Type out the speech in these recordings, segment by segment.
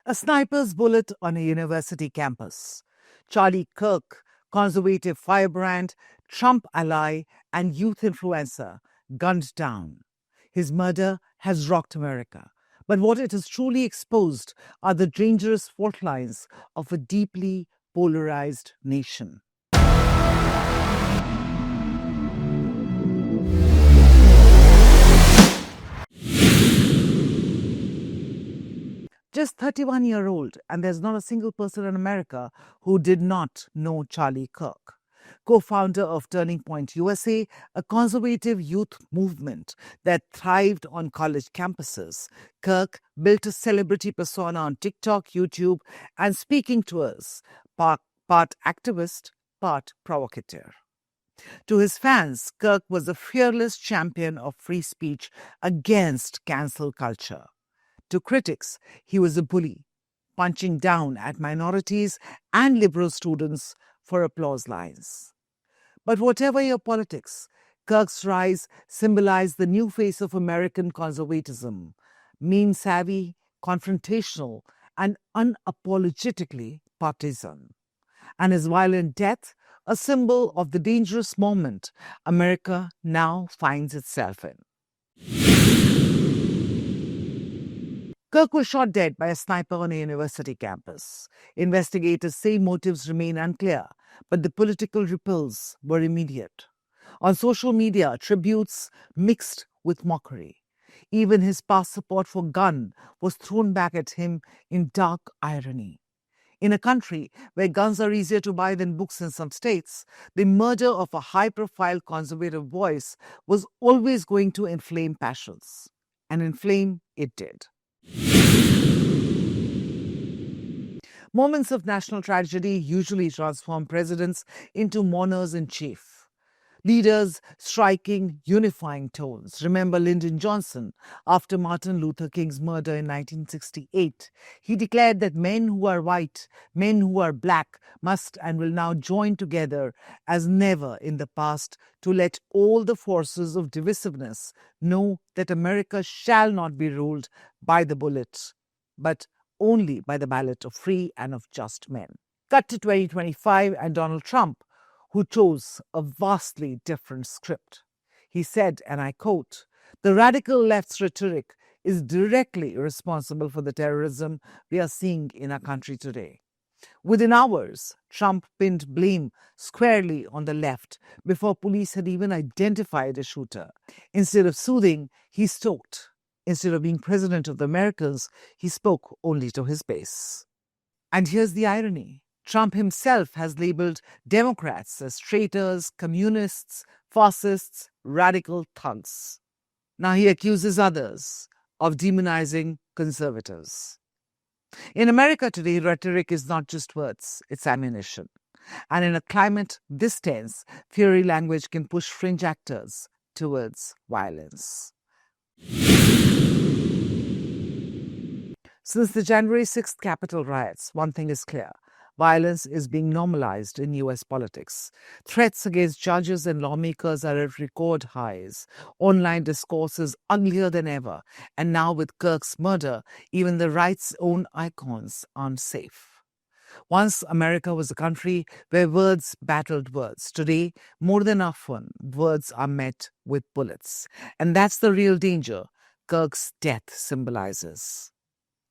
A sniper's bullet on a university campus. Charlie Kirk, conservative firebrand, Trump ally, and youth influencer, gunned down. His murder has rocked America. But what it has truly exposed are the dangerous fault lines of a deeply polarized nation. Just 31-year-old, and there's not a single person in America who did not know Charlie Kirk. Co-founder of Turning Point USA, a conservative youth movement that thrived on college campuses, Kirk built a celebrity persona on TikTok, YouTube, and speaking tours, part activist, part provocateur. To his fans, Kirk was a fearless champion of free speech against cancel culture. To critics, he was a bully, punching down at minorities and liberal students for applause lines. But whatever your politics, Kirk's rise symbolized the new face of American conservatism, meme-savvy, confrontational, and unapologetically partisan. And his violent death, a symbol of the dangerous moment America now finds itself in. Kirk was shot dead by a sniper on a university campus. Investigators say motives remain unclear, but the political ripples were immediate. On social media, tributes mixed with mockery. Even his past support for gun was thrown back at him in dark irony. In a country where guns are easier to buy than books in some states, the murder of a high-profile conservative voice was always going to inflame passions. And inflame it did. Moments of national tragedy usually transform presidents into mourners-in-chief. Leaders striking unifying tones. Remember Lyndon Johnson after Martin Luther King's murder in 1968. He declared that men who are white, men who are black must and will now join together as never in the past to let all the forces of divisiveness know that America shall not be ruled by the bullet, but only by the ballot of free and of just men. Cut to 2025 and Donald Trump, who chose a vastly different script. He said, and I quote, "The radical left's rhetoric is directly responsible for the terrorism we are seeing in our country today." Within hours, Trump pinned blame squarely on the left before police had even identified a shooter. Instead of soothing, he stoked. Instead of being president of the Americans, he spoke only to his base. And here's the irony. Trump himself has labeled Democrats as traitors, communists, fascists, radical thugs. Now he accuses others of demonizing conservatives. In America today, rhetoric is not just words, it's ammunition. And in a climate this tense, fiery language can push fringe actors towards violence. Since the January 6th Capitol riots, one thing is clear. Violence is being normalized in US politics. Threats against judges and lawmakers are at record highs. Online discourse is uglier than ever. And now with Kirk's murder, even the right's own icons aren't safe. Once America was a country where words battled words. Today, more than often, words are met with bullets. And that's the real danger Kirk's death symbolizes.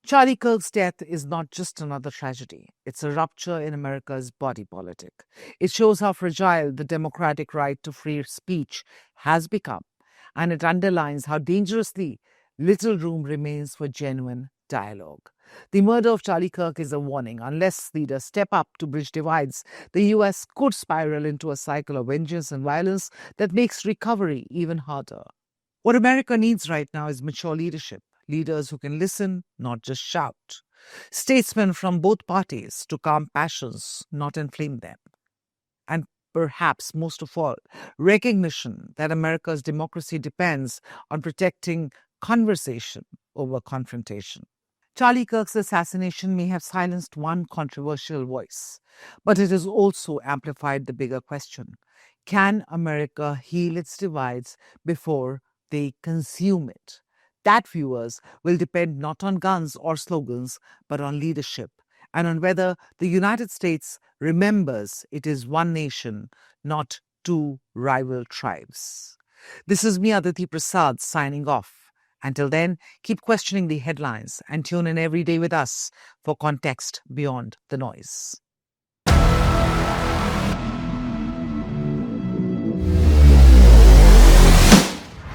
Charlie Kirk's death is not just another tragedy. It's a rupture in America's body politic. It shows how fragile the democratic right to free speech has become, and it underlines how dangerously little room remains for genuine dialogue. The murder of Charlie Kirk is a warning. Unless leaders step up to bridge divides, the US could spiral into a cycle of vengeance and violence that makes recovery even harder. What America needs right now is mature leadership. Leaders who can listen, not just shout. Statesmen from both parties to calm passions, not inflame them. And perhaps most of all, recognition that America's democracy depends on protecting conversation over confrontation. Charlie Kirk's assassination may have silenced one controversial voice, but it has also amplified the bigger question. Can America heal its divides before they consume it? That, viewers, will depend not on guns or slogans, but on leadership and on whether the United States remembers it is one nation, not two rival tribes. This is me, Aditi Prasad, signing off. Until then, keep questioning the headlines and tune in every day with us for context beyond the noise.